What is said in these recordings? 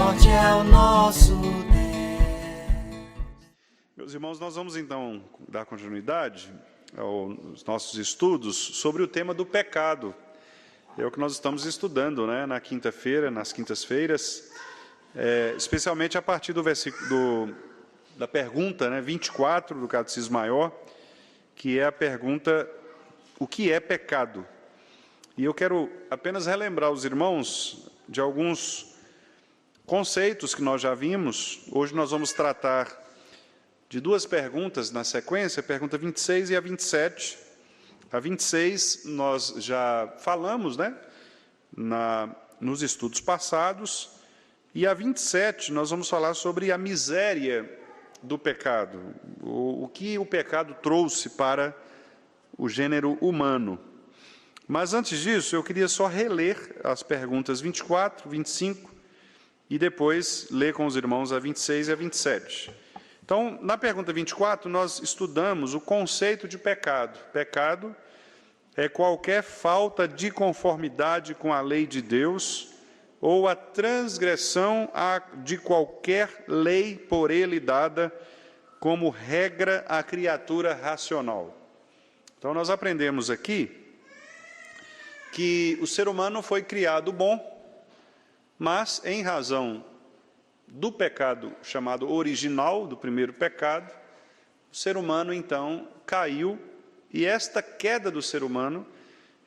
norte é o nosso Deus. Meus irmãos, nós vamos então dar continuidade aos nossos estudos sobre o tema do pecado. É o que nós estamos estudando, né, na quinta-feira, nas quintas-feiras, especialmente a partir do versículo da pergunta, né, 24 do Catecismo Maior, que é a pergunta: o que é pecado? E eu quero apenas relembrar os irmãos de alguns conceitos que nós já vimos. Hoje nós vamos tratar de duas perguntas na sequência, a pergunta 26 e a 27. A 26 nós já falamos, né, nos estudos passados, e a 27 nós vamos falar sobre a miséria do pecado, o que o pecado trouxe para o gênero humano. Mas antes disso, eu queria só reler as perguntas 24, 25 e depois ler com os irmãos a 26 e a 27. Então, na pergunta 24, nós estudamos o conceito de pecado. Pecado é qualquer falta de conformidade com a lei de Deus ou a transgressão de qualquer lei por ele dada como regra à criatura racional. Então, nós aprendemos aqui que o ser humano foi criado bom, mas em razão do pecado chamado original, do primeiro pecado, o ser humano então caiu, e esta queda do ser humano,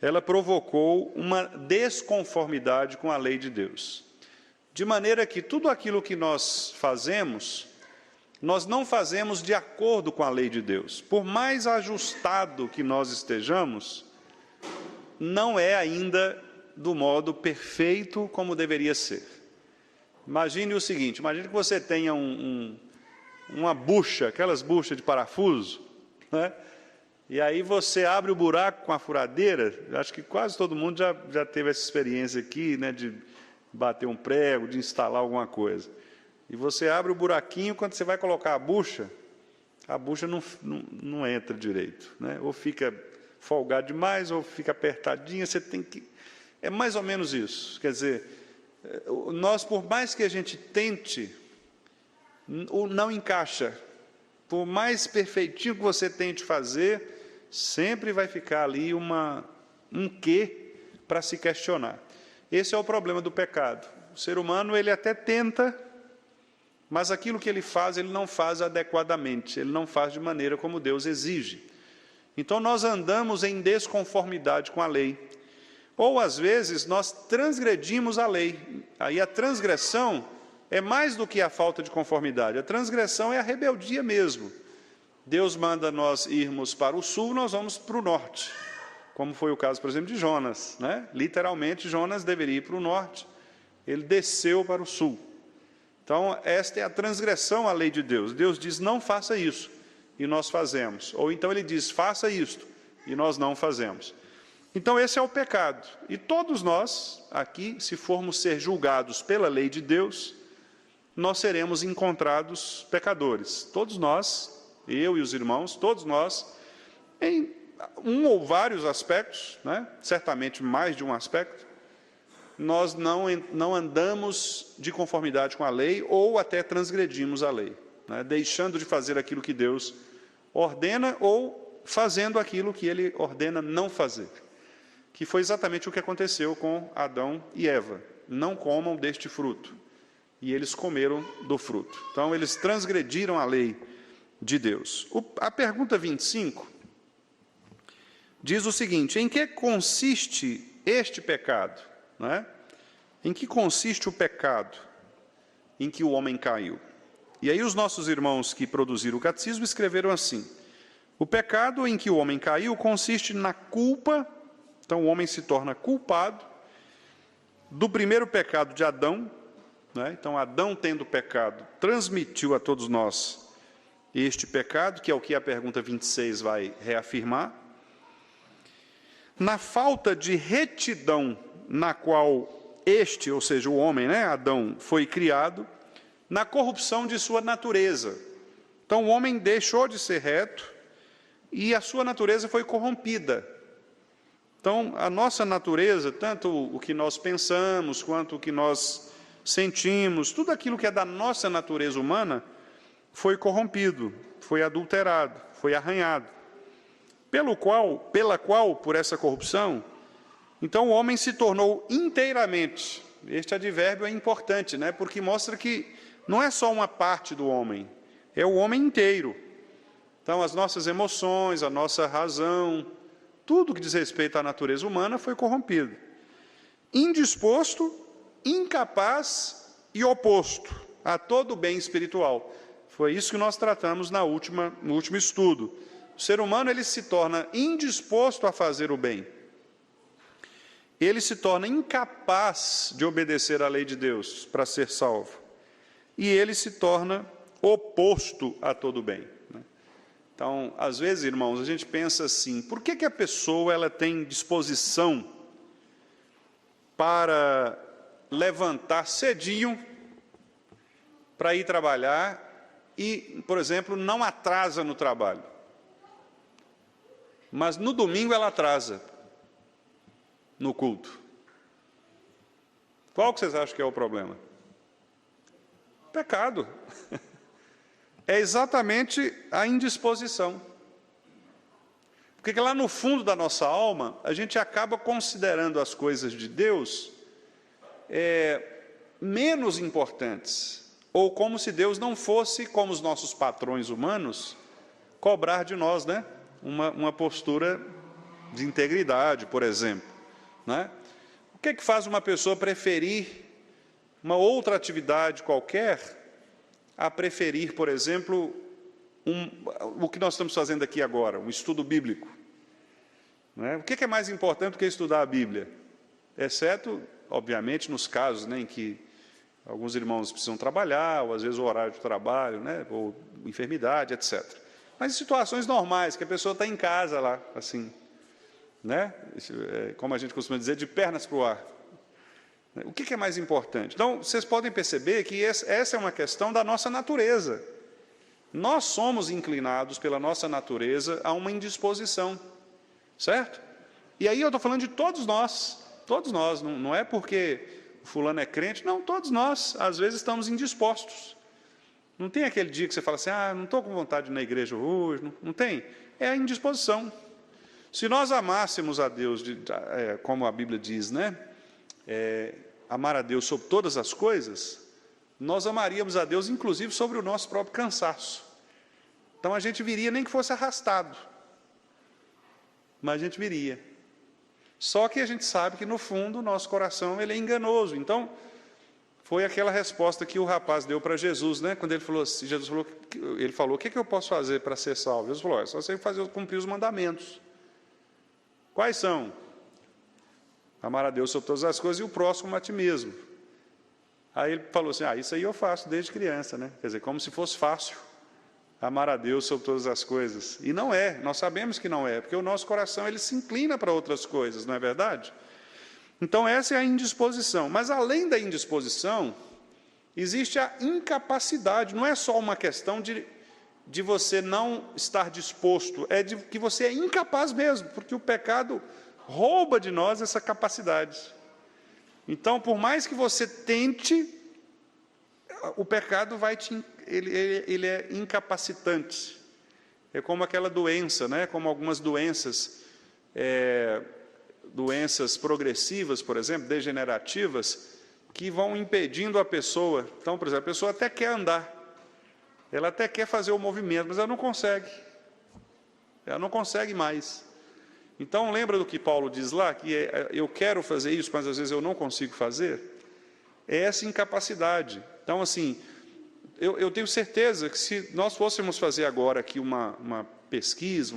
ela provocou uma desconformidade com a lei de Deus. De maneira que tudo aquilo que nós fazemos, nós não fazemos de acordo com a lei de Deus. Por mais ajustado que nós estejamos, não é ainda do modo perfeito como deveria ser. Imagine o seguinte: imagine que você tenha uma bucha, aquelas buchas de parafuso, né? E aí você abre o buraco com a furadeira. Acho que quase todo mundo já teve essa experiência aqui, né, de bater um prego, de instalar alguma coisa. E você abre o buraquinho, quando você vai colocar a bucha não entra direito, né? Ou fica folgado demais, ou fica apertadinha, você tem que... É mais ou menos isso. Quer dizer, nós, por mais que a gente tente, não encaixa. Por mais perfeitinho que você tente fazer, sempre vai ficar ali um quê para se questionar. Esse é o problema do pecado. O ser humano, ele até tenta, mas aquilo que ele faz, ele não faz adequadamente, ele não faz de maneira como Deus exige. Então, nós andamos em desconformidade com a lei. Ou, às vezes, nós transgredimos a lei. Aí a transgressão é mais do que a falta de conformidade. A transgressão é a rebeldia mesmo. Deus manda nós irmos para o sul, nós vamos para o norte. Como foi o caso, por exemplo, de Jonas, né? Literalmente, Jonas deveria ir para o norte. Ele desceu para o sul. Então, esta é a transgressão à lei de Deus. Deus diz: não faça isso, e nós fazemos. Ou então ele diz: faça isto, e nós não fazemos. Então, esse é o pecado. E todos nós, aqui, se formos ser julgados pela lei de Deus, nós seremos encontrados pecadores. Todos nós, eu e os irmãos, todos nós, em um ou vários aspectos, né? Certamente mais de um aspecto, nós não andamos de conformidade com a lei ou até transgredimos a lei, né? Deixando de fazer aquilo que Deus ordena ou fazendo aquilo que Ele ordena não fazer. Que foi exatamente o que aconteceu com Adão e Eva. Não comam deste fruto. E eles comeram do fruto. Então, eles transgrediram a lei de Deus. A pergunta 25 diz o seguinte: em que consiste este pecado? Né? Em que consiste o pecado em que o homem caiu? E aí os nossos irmãos que produziram o catecismo escreveram assim: o pecado em que o homem caiu consiste na culpa. Então, o homem se torna culpado do primeiro pecado de Adão, né? Então, Adão, tendo pecado, transmitiu a todos nós este pecado, que é o que a pergunta 26 vai reafirmar. Na falta de retidão na qual este, ou seja, o homem, né, Adão, foi criado, na corrupção de sua natureza. Então, o homem deixou de ser reto e a sua natureza foi corrompida. Então, a nossa natureza, tanto o que nós pensamos, quanto o que nós sentimos, tudo aquilo que é da nossa natureza humana, foi corrompido, foi adulterado, foi arranhado. Pela qual, por essa corrupção, então o homem se tornou inteiramente. Este advérbio é importante, né? Porque mostra que não é só uma parte do homem, é o homem inteiro. Então, as nossas emoções, a nossa razão, tudo que diz respeito à natureza humana foi corrompido. Indisposto, incapaz e oposto a todo o bem espiritual. Foi isso que nós tratamos no último estudo. O ser humano ele se torna indisposto a fazer o bem. Ele se torna incapaz de obedecer à lei de Deus para ser salvo. E ele se torna oposto a todo o bem. Então, às vezes, irmãos, a gente pensa assim, por que a pessoa ela tem disposição para levantar cedinho para ir trabalhar e, por exemplo, não atrasa no trabalho. Mas no domingo ela atrasa no culto. Qual que vocês acham que é o problema? Pecado. É exatamente a indisposição. Porque lá no fundo da nossa alma, a gente acaba considerando as coisas de Deus menos importantes, ou como se Deus não fosse, como os nossos patrões humanos, cobrar de nós, né? Uma postura de integridade, por exemplo. Né? O que faz uma pessoa preferir uma outra atividade qualquer a preferir, por exemplo, o que nós estamos fazendo aqui agora, um estudo bíblico? Né? O que é mais importante do que estudar a Bíblia? Exceto, obviamente, nos casos, né, em que alguns irmãos precisam trabalhar, ou às vezes o horário de trabalho, né, ou enfermidade, etc. Mas em situações normais, que a pessoa está em casa lá, assim, né? Como a gente costuma dizer, de pernas para o ar. O que é mais importante? Então, vocês podem perceber que essa é uma questão da nossa natureza. Nós somos inclinados pela nossa natureza a uma indisposição, certo? E aí eu estou falando de todos nós, não é porque o fulano é crente, não, todos nós, às vezes, estamos indispostos. Não tem aquele dia que você fala assim, não estou com vontade de ir na igreja hoje, não tem. É a indisposição. Se nós amássemos a Deus, como a Bíblia diz, né? Amar a Deus sobre todas as coisas, nós amaríamos a Deus, inclusive, sobre o nosso próprio cansaço. Então, a gente viria, nem que fosse arrastado, mas a gente viria. Só que a gente sabe que, no fundo, o nosso coração ele é enganoso. Então, foi aquela resposta que o rapaz deu para Jesus, né? Quando ele falou, o que eu posso fazer para ser salvo? Jesus falou, é só você cumprir os mandamentos. Quais são? Amar a Deus sobre todas as coisas e o próximo como a ti mesmo. Aí ele falou assim, isso aí eu faço desde criança, né? Quer dizer, como se fosse fácil amar a Deus sobre todas as coisas. E não é, nós sabemos que não é, porque o nosso coração ele se inclina para outras coisas, não é verdade? Então essa é a indisposição. Mas além da indisposição, existe a incapacidade. Não é só uma questão de você não estar disposto, é de que você é incapaz mesmo, porque o pecado rouba de nós essa capacidade. Então, por mais que você tente, o pecado ele é incapacitante. É como aquela doença, né? Como algumas doenças, doenças progressivas, por exemplo, degenerativas, que vão impedindo a pessoa. Então, por exemplo, a pessoa até quer andar, ela até quer fazer o movimento, mas ela não consegue. Ela não consegue mais. Então, lembra do que Paulo diz lá, que eu quero fazer isso, mas às vezes eu não consigo fazer? É essa incapacidade. Então, assim, eu tenho certeza que se nós fôssemos fazer agora aqui uma pesquisa,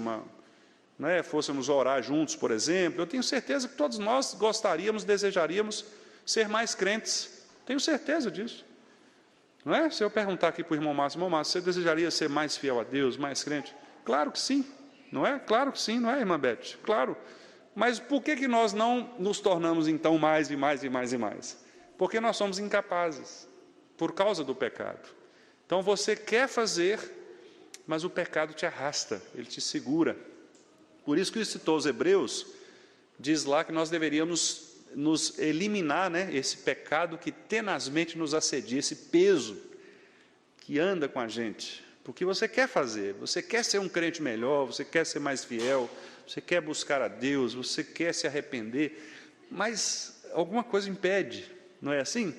fôssemos orar juntos, por exemplo, eu tenho certeza que todos nós gostaríamos, desejaríamos ser mais crentes. Tenho certeza disso. Não é? Se eu perguntar aqui para o irmão Márcio, você desejaria ser mais fiel a Deus, mais crente? Claro que sim. Não é? Claro que sim, não é, irmã Beth? Claro. Mas por que nós não nos tornamos, então, mais e mais e mais e mais? Porque nós somos incapazes, por causa do pecado. Então, você quer fazer, mas o pecado te arrasta, ele te segura. Por isso que citou os Hebreus, diz lá que nós deveríamos nos eliminar, né, esse pecado que tenazmente nos assedia, esse peso que anda com a gente, porque você quer fazer, você quer ser um crente melhor, você quer ser mais fiel, você quer buscar a Deus, você quer se arrepender, mas alguma coisa impede, não é assim?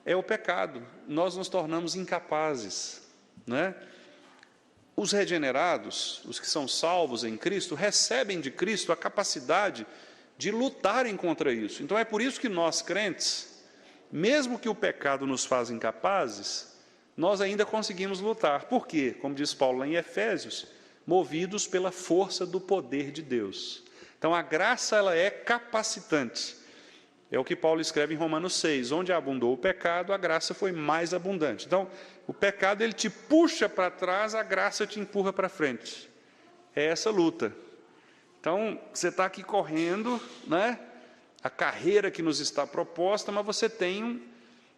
É o pecado, nós nos tornamos incapazes, não é? Os regenerados, os que são salvos em Cristo, recebem de Cristo a capacidade de lutarem contra isso. Então é por isso que nós crentes, mesmo que o pecado nos faça incapazes, nós ainda conseguimos lutar. Por quê? Como diz Paulo lá em Efésios, movidos pela força do poder de Deus. Então a graça, ela é capacitante. É o que Paulo escreve em Romanos 6, onde abundou o pecado, a graça foi mais abundante. Então, o pecado, ele te puxa para trás, a graça te empurra para frente. É essa luta. Então, você está aqui correndo, né? A carreira que nos está proposta, mas você tem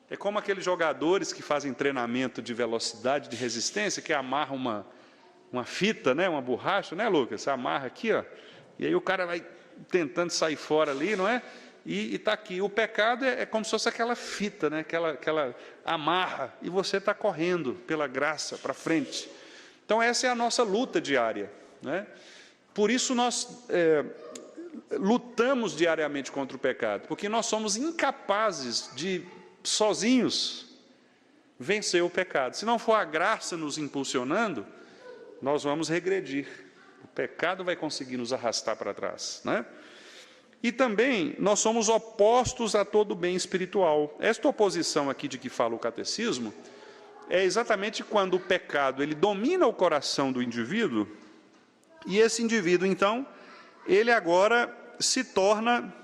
é como aqueles jogadores que fazem treinamento de velocidade, de resistência, que amarram uma fita, né? Uma borracha, né, Lucas? Você amarra aqui, ó, e aí o cara vai tentando sair fora ali, não é? E está aqui. O pecado é como se fosse aquela fita, né? aquela amarra, e você está correndo pela graça para frente. Então, essa é a nossa luta diária, né? Por isso nós lutamos diariamente contra o pecado, porque nós somos incapazes de, sozinhos, vencer o pecado. Se não for a graça nos impulsionando, nós vamos regredir. O pecado vai conseguir nos arrastar para trás, né? E também nós somos opostos a todo bem espiritual. Esta oposição aqui de que fala o catecismo é exatamente quando o pecado ele domina o coração do indivíduo, e esse indivíduo, então, ele agora se torna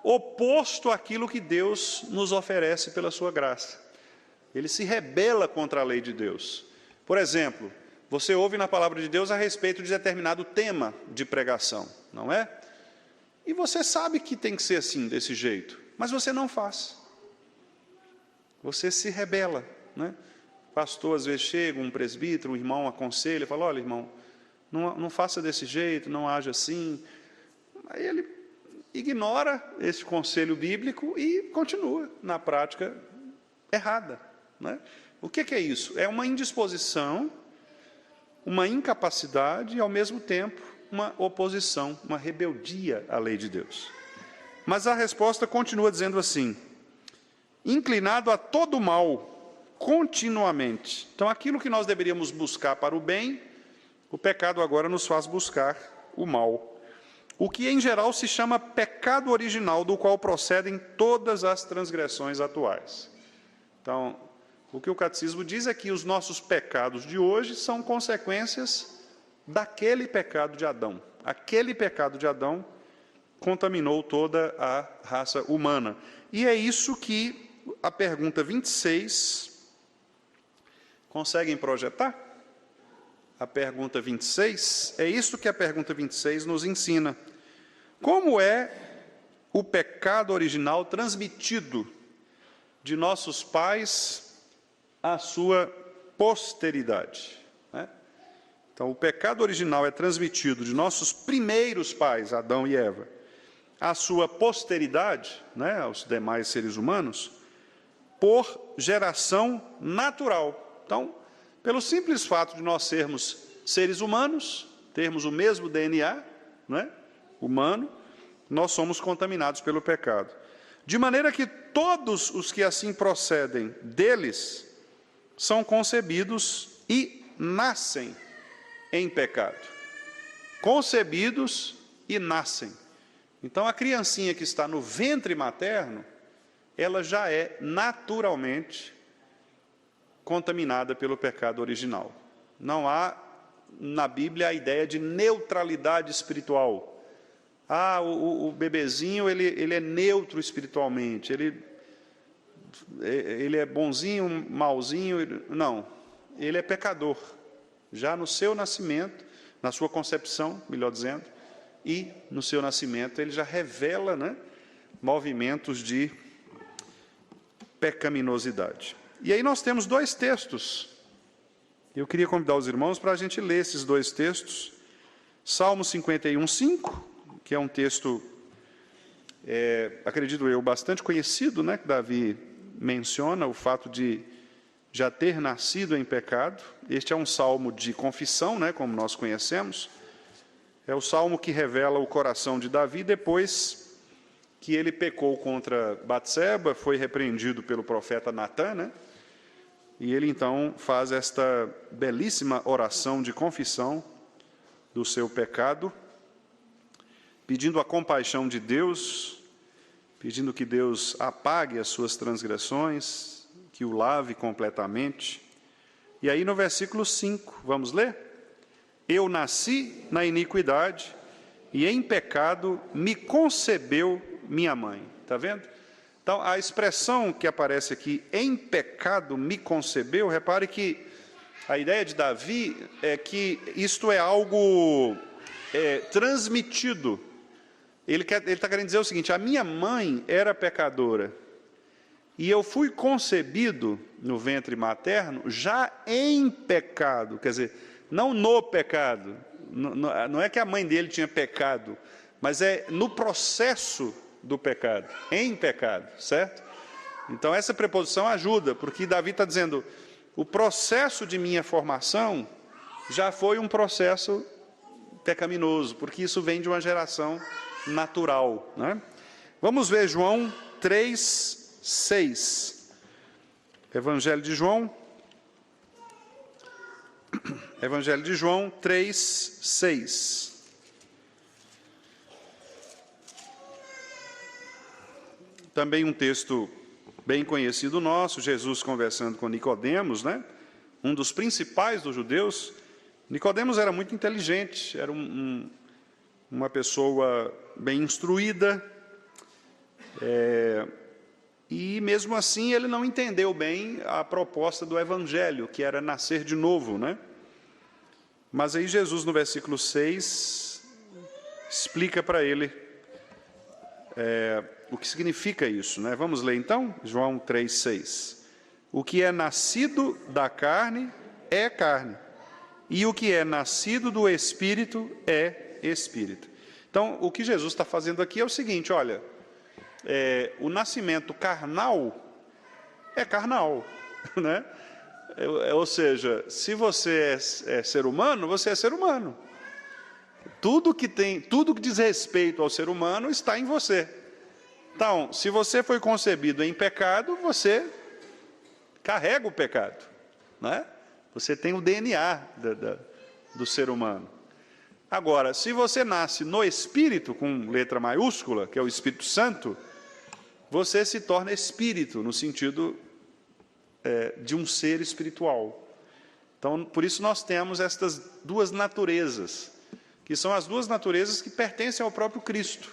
oposto àquilo que Deus nos oferece pela sua graça. Ele se rebela contra a lei de Deus. Por exemplo, você ouve na palavra de Deus a respeito de determinado tema de pregação, não é? E você sabe que tem que ser assim, desse jeito, mas você não faz. Você se rebela, né? O pastor às vezes chega, um presbítero, um irmão aconselha, fala: olha, irmão, não faça desse jeito, não haja assim. Aí ele ignora esse conselho bíblico e continua na prática errada, né? O que é isso? É uma indisposição, uma incapacidade e, ao mesmo tempo, uma oposição, uma rebeldia à lei de Deus. Mas a resposta continua dizendo assim: inclinado a todo mal, continuamente. Então, aquilo que nós deveríamos buscar para o bem, o pecado agora nos faz buscar o mal. O que, em geral, se chama pecado original, do qual procedem todas as transgressões atuais. Então, o que o catecismo diz é que os nossos pecados de hoje são consequências daquele pecado de Adão. Aquele pecado de Adão contaminou toda a raça humana. E é isso que a pergunta 26, conseguem projetar? A pergunta 26, é isso que a pergunta 26 nos ensina. Como é o pecado original transmitido de nossos pais à sua posteridade, né? Então, o pecado original é transmitido de nossos primeiros pais, Adão e Eva, à sua posteridade, né, aos demais seres humanos, por geração natural. Então, pelo simples fato de nós sermos seres humanos, termos o mesmo DNA, né, humano, nós somos contaminados pelo pecado. De maneira que todos os que assim procedem deles são concebidos e nascem em pecado. Concebidos e nascem. Então, a criancinha que está no ventre materno, ela já é naturalmente contaminada pelo pecado original. Não há na Bíblia a ideia de neutralidade espiritual. O bebezinho ele é neutro espiritualmente, ele é bonzinho, malzinho. Não, ele é pecador, já no seu nascimento, na sua concepção, melhor dizendo, e no seu nascimento ele já revela, né, movimentos de pecaminosidade. E aí nós temos dois textos. Eu queria convidar os irmãos para a gente ler esses dois textos. Salmo 51:5, que é um texto acredito eu, bastante conhecido, né, que Davi menciona o fato de já ter nascido em pecado. Este é um salmo de confissão, né, como nós conhecemos. É o salmo que revela o coração de Davi depois que ele pecou contra Batseba, foi repreendido pelo profeta Natã, né? E ele então faz esta belíssima oração de confissão do seu pecado, pedindo a compaixão de Deus, pedindo que Deus apague as suas transgressões, que o lave completamente. E aí no versículo 5, vamos ler? Eu nasci na iniquidade, e em pecado me concebeu minha mãe. Está vendo? Então, a expressão que aparece aqui, em pecado me concebeu, repare que a ideia de Davi é que isto é algo transmitido. Ele está querendo dizer o seguinte: a minha mãe era pecadora, e eu fui concebido no ventre materno já em pecado, quer dizer, não no pecado, não é que a mãe dele tinha pecado, mas é no processo do pecado, em pecado, certo? Então essa preposição ajuda, porque Davi está dizendo, o processo de minha formação já foi um processo pecaminoso, porque isso vem de uma geração natural, né? Vamos ver João 3:6. Evangelho de João 3:6. Também um texto bem conhecido nosso, Jesus conversando com Nicodemos, né? Um dos principais dos judeus. Nicodemos era muito inteligente, era uma pessoa bem instruída, e mesmo assim ele não entendeu bem a proposta do Evangelho, que era nascer de novo, né? Mas aí Jesus, no versículo 6, explica para ele o que significa isso, né? Vamos ler então, João 3:6. O que é nascido da carne é carne, e o que é nascido do Espírito é Espírito. Então, o que Jesus está fazendo aqui é o seguinte, olha, o nascimento carnal é carnal, né? Ou seja, se você é ser humano, você é ser humano. Tudo que diz respeito ao ser humano está em você. Então, se você foi concebido em pecado, você carrega o pecado, né? Você tem o DNA do ser humano. Agora, se você nasce no Espírito, com letra maiúscula, que é o Espírito Santo, você se torna espírito, no sentido de um ser espiritual. Então, por isso nós temos estas duas naturezas, que são as duas naturezas que pertencem ao próprio Cristo,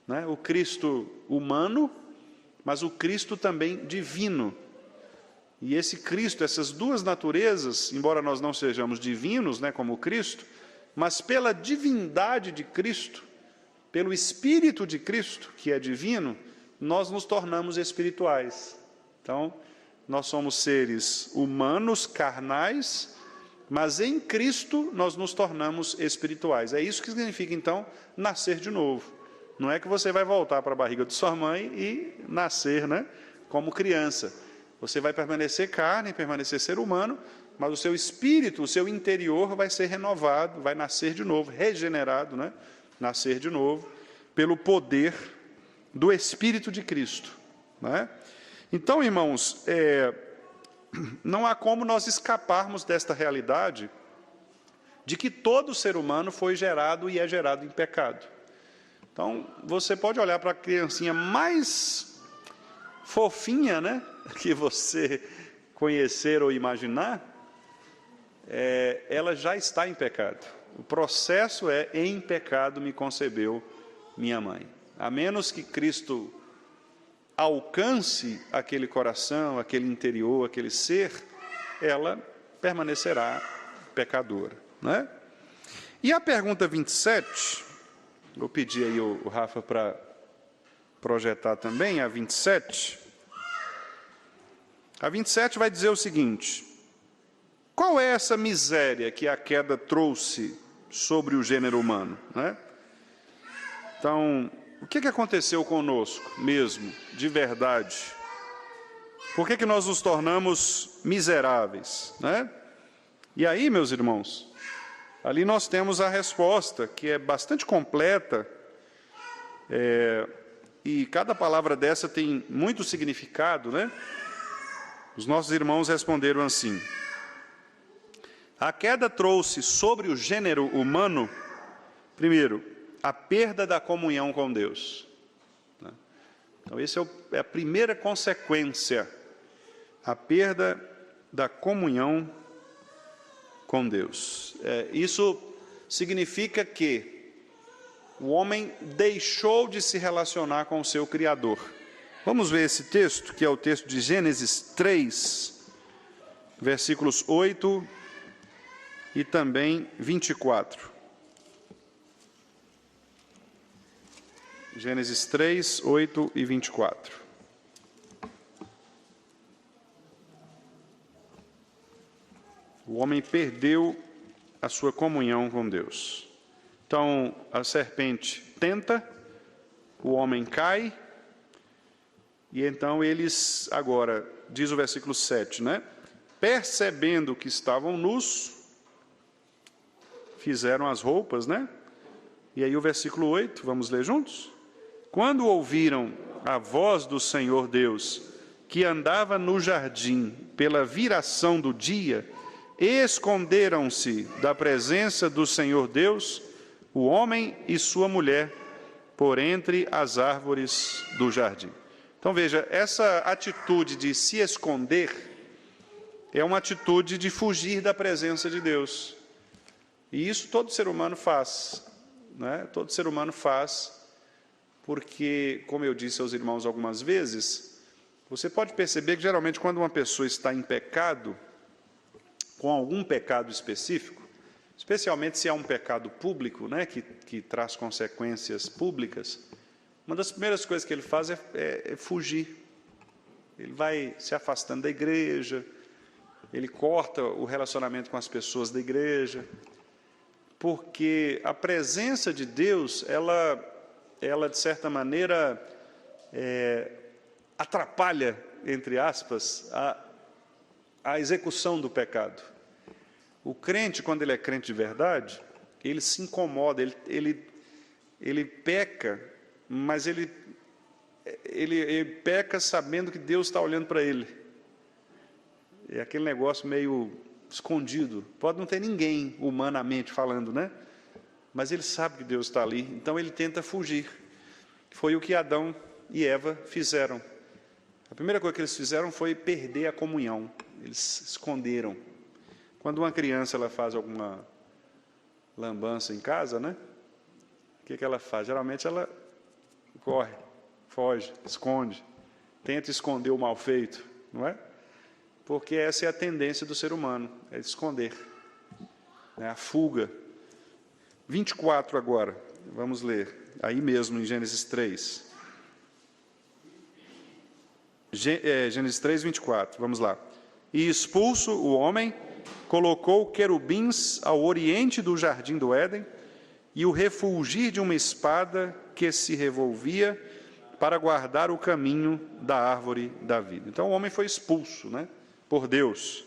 né? O Cristo humano, mas o Cristo também divino. E esse Cristo, essas duas naturezas, embora nós não sejamos divinos, né, como Cristo, mas pela divindade de Cristo, pelo Espírito de Cristo, que é divino, nós nos tornamos espirituais. Então, nós somos seres humanos, carnais, mas em Cristo nós nos tornamos espirituais. É isso que significa, então, nascer de novo. Não é que você vai voltar para a barriga de sua mãe e nascer, né, como criança. Você vai permanecer carne, permanecer ser humano, mas o seu espírito, o seu interior vai ser renovado, vai nascer de novo, regenerado, né? Nascer de novo, pelo poder do Espírito de Cristo, né? Então, irmãos, não há como nós escaparmos desta realidade de que todo ser humano foi gerado e é gerado em pecado. Então, você pode olhar para a criancinha mais fofinha, né, que você conhecer ou imaginar, ela já está em pecado. O processo é: em pecado me concebeu minha mãe. A menos que Cristo alcance aquele coração, aquele interior, aquele ser, ela permanecerá pecadora, né? E a pergunta 27, vou pedir aí o Rafa para projetar também a 27. A 27 vai dizer o seguinte: qual é essa miséria que a queda trouxe sobre o gênero humano, né? Então, o que aconteceu conosco mesmo, de verdade? Por que nós nos tornamos miseráveis, né? E aí, meus irmãos, ali nós temos a resposta, que é bastante completa, e cada palavra dessa tem muito significado, né? Os nossos irmãos responderam assim: a queda trouxe sobre o gênero humano, primeiro, a perda da comunhão com Deus. Então, essa é a primeira consequência, a perda da comunhão com Deus. Isso significa que o homem deixou de se relacionar com o seu Criador. Vamos ver esse texto, que é o texto de Gênesis 3, versículos 8 e também 24. Gênesis 3, 8 e 24. O homem perdeu a sua comunhão com Deus. Então, a serpente tenta, o homem cai, e então eles, agora, diz o versículo 7, né? Percebendo que estavam nus, fizeram as roupas, né? E aí o versículo 8, vamos ler juntos? Quando ouviram a voz do Senhor Deus, que andava no jardim pela viração do dia, esconderam-se da presença do Senhor Deus, o homem e sua mulher, por entre as árvores do jardim. Então veja, essa atitude de se esconder é uma atitude de fugir da presença de Deus. E isso todo ser humano faz, né? Todo ser humano faz, porque, como eu disse aos irmãos algumas vezes, você pode perceber que geralmente quando uma pessoa está em pecado, com algum pecado específico, especialmente se é um pecado público, né, que traz consequências públicas, uma das primeiras coisas que ele faz é fugir. Ele vai se afastando da igreja, ele corta o relacionamento com as pessoas da igreja, porque a presença de Deus, ela de certa maneira, atrapalha, entre aspas, a execução do pecado. O crente, quando ele é crente de verdade, ele se incomoda, ele peca, mas ele peca sabendo que Deus está olhando para ele. É aquele negócio meio escondido. Pode não ter ninguém, humanamente falando, né? Mas ele sabe que Deus está ali, então ele tenta fugir. Foi o que Adão e Eva fizeram. A primeira coisa que eles fizeram foi perder a comunhão. Eles se esconderam. Quando uma criança ela faz alguma lambança em casa, né? O que ela faz? Geralmente ela corre, foge, esconde, tenta esconder o mal feito, não é? Porque essa é a tendência do ser humano, é esconder, né? A fuga. 24 agora, vamos ler, aí mesmo em Gênesis 3. Gênesis 3, 24, vamos lá. E expulso o homem, colocou querubins ao oriente do jardim do Éden, e o refulgir de uma espada que se revolvia para guardar o caminho da árvore da vida. Então o homem foi expulso, né, por Deus.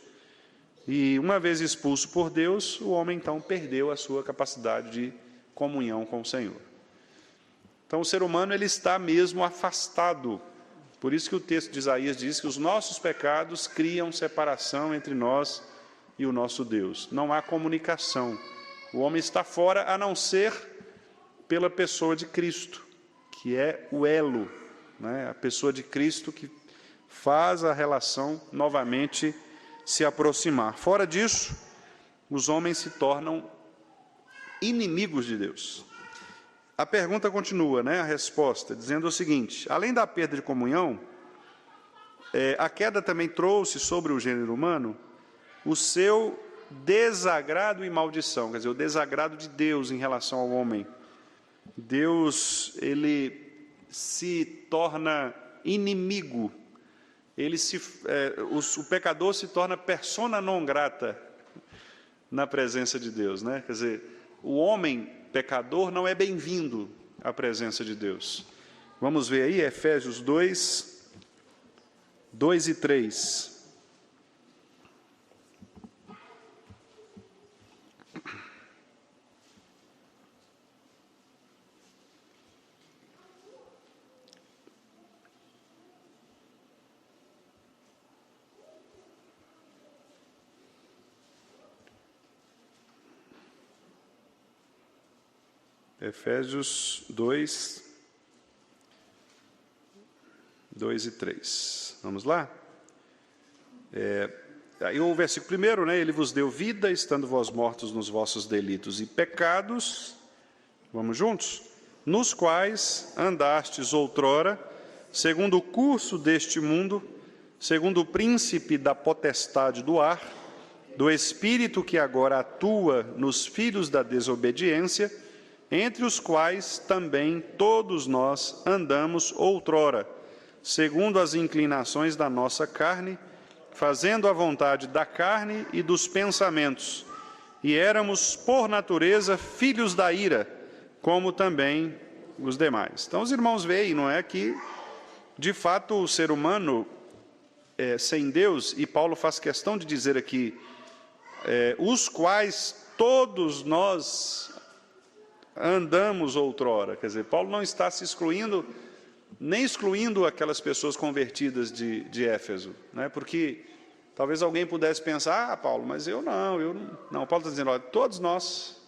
E uma vez expulso por Deus, o homem então perdeu a sua capacidade de comunhão com o Senhor. Então o ser humano ele está mesmo afastado. Por isso que o texto de Isaías diz que os nossos pecados criam separação entre nós e o nosso Deus. Não há comunicação. O homem está fora a não ser pela pessoa de Cristo, que é o elo, né? A pessoa de Cristo que faz a relação novamente se aproximar. Fora disso, os homens se tornam inimigos de Deus. A pergunta continua, né? A resposta, dizendo o seguinte: além da perda de comunhão, a queda também trouxe sobre o gênero humano o seu desagrado e maldição, quer dizer, o desagrado de Deus em relação ao homem. Deus, ele se torna inimigo, o pecador se torna persona non grata na presença de Deus, né? Quer dizer, o homem pecador não é bem-vindo a presença de Deus. Vamos ver aí, Efésios 2, 2 e 3. Efésios 2, 2 e 3. Vamos lá? Aí o versículo primeiro, né? Ele vos deu vida, estando vós mortos nos vossos delitos e pecados. Vamos juntos? Nos quais andastes outrora, segundo o curso deste mundo, segundo o príncipe da potestade do ar, do espírito que agora atua nos filhos da desobediência, entre os quais também todos nós andamos outrora, segundo as inclinações da nossa carne, fazendo a vontade da carne e dos pensamentos, e éramos, por natureza, filhos da ira, como também os demais. Então, os irmãos veem, não é, que, de fato, o ser humano sem Deus, e Paulo faz questão de dizer aqui, os quais todos nós andamos outrora. Quer dizer, Paulo não está se excluindo, nem excluindo aquelas pessoas convertidas de Éfeso, né? Porque talvez alguém pudesse pensar, Paulo, mas eu não. Não, Paulo está dizendo, olha, todos nós,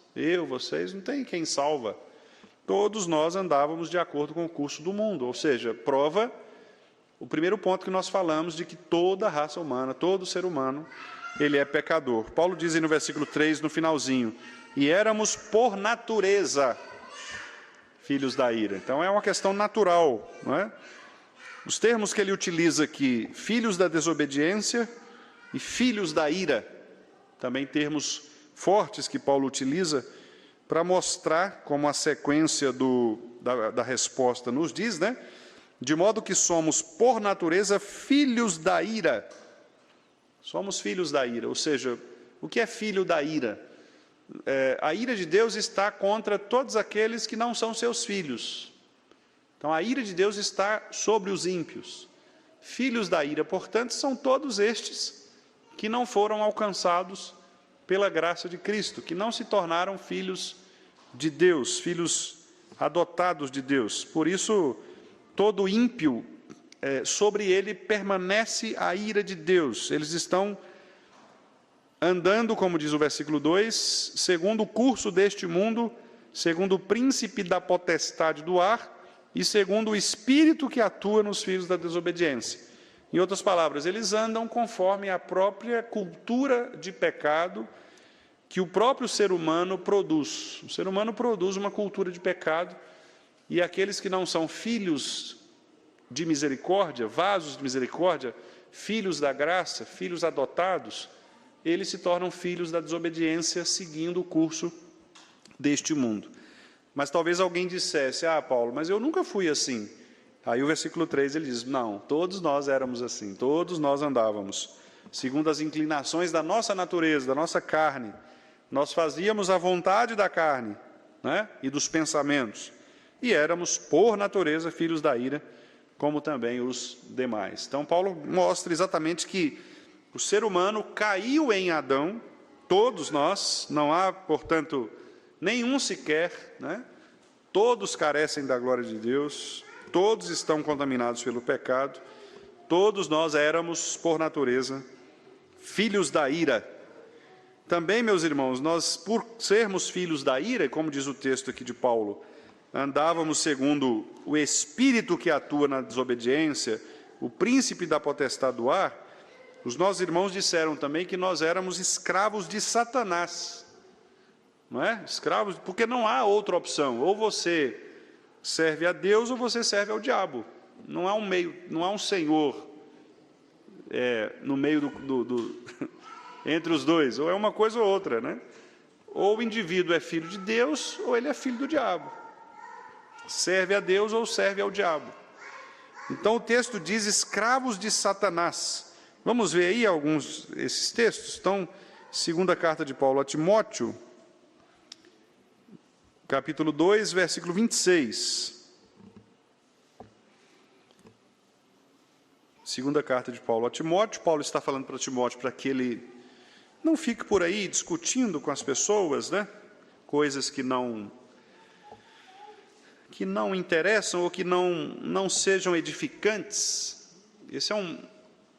vocês, não tem quem salva. Todos nós andávamos de acordo com o curso do mundo, ou seja, prova o primeiro ponto que nós falamos de que toda a raça humana, todo ser humano, ele é pecador. Paulo diz aí no versículo 3, no finalzinho, e éramos por natureza filhos da ira. Então é uma questão natural, não é? Os termos que ele utiliza aqui, filhos da desobediência e filhos da ira, também termos fortes que Paulo utiliza para mostrar como a sequência da resposta nos diz, né? De modo que somos por natureza filhos da ira. Somos filhos da ira, ou seja, o que é filho da ira? A ira de Deus está contra todos aqueles que não são seus filhos. Então, a ira de Deus está sobre os ímpios. Filhos da ira, portanto, são todos estes que não foram alcançados pela graça de Cristo, que não se tornaram filhos de Deus, filhos adotados de Deus. Por isso, todo ímpio, sobre ele permanece a ira de Deus. Eles estão andando, como diz o versículo 2, segundo o curso deste mundo, segundo o príncipe da potestade do ar e segundo o espírito que atua nos filhos da desobediência. Em outras palavras, eles andam conforme a própria cultura de pecado que o próprio ser humano produz. O ser humano produz uma cultura de pecado e aqueles que não são filhos de misericórdia, vasos de misericórdia, filhos da graça, filhos adotados, eles se tornam filhos da desobediência, seguindo o curso deste mundo. Mas talvez alguém dissesse, Paulo, mas eu nunca fui assim. Aí o versículo 3 ele diz, não, todos nós éramos assim, todos nós andávamos, segundo as inclinações da nossa natureza, da nossa carne. Nós fazíamos a vontade da carne, né, e dos pensamentos, e éramos, por natureza, filhos da ira, como também os demais. Então, Paulo mostra exatamente que o ser humano caiu em Adão, todos nós, não há, portanto, nenhum sequer, né? Todos carecem da glória de Deus, todos estão contaminados pelo pecado, todos nós éramos, por natureza, filhos da ira. Também, meus irmãos, nós, por sermos filhos da ira, como diz o texto aqui de Paulo, andávamos segundo o espírito que atua na desobediência, o príncipe da potestade do ar. Os nossos irmãos disseram também que nós éramos escravos de Satanás, não é? Escravos, porque não há outra opção, ou você serve a Deus ou você serve ao diabo. Não há um meio, não há um senhor no meio entre os dois, ou é uma coisa ou outra, né? Ou o indivíduo é filho de Deus ou ele é filho do diabo. Serve a Deus ou serve ao diabo. Então o texto diz escravos de Satanás. Vamos ver aí alguns esses textos. Então, segunda carta de Paulo a Timóteo, capítulo 2, versículo 26. Segunda carta de Paulo a Timóteo. Paulo está falando para Timóteo para que ele não fique por aí discutindo com as pessoas, né? Coisas que não interessam ou que não sejam edificantes. Esse é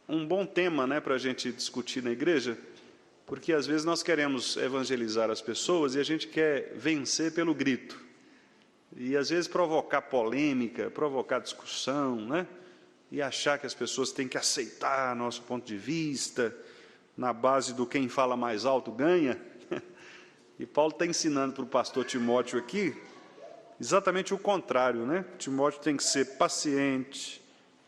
um bom tema, né, para a gente discutir na igreja, porque às vezes nós queremos evangelizar as pessoas e a gente quer vencer pelo grito. E às vezes provocar polêmica, provocar discussão, né? E achar que as pessoas têm que aceitar nosso ponto de vista, na base do quem fala mais alto ganha. E Paulo está ensinando para o pastor Timóteo aqui exatamente o contrário, né? Timóteo tem que ser paciente,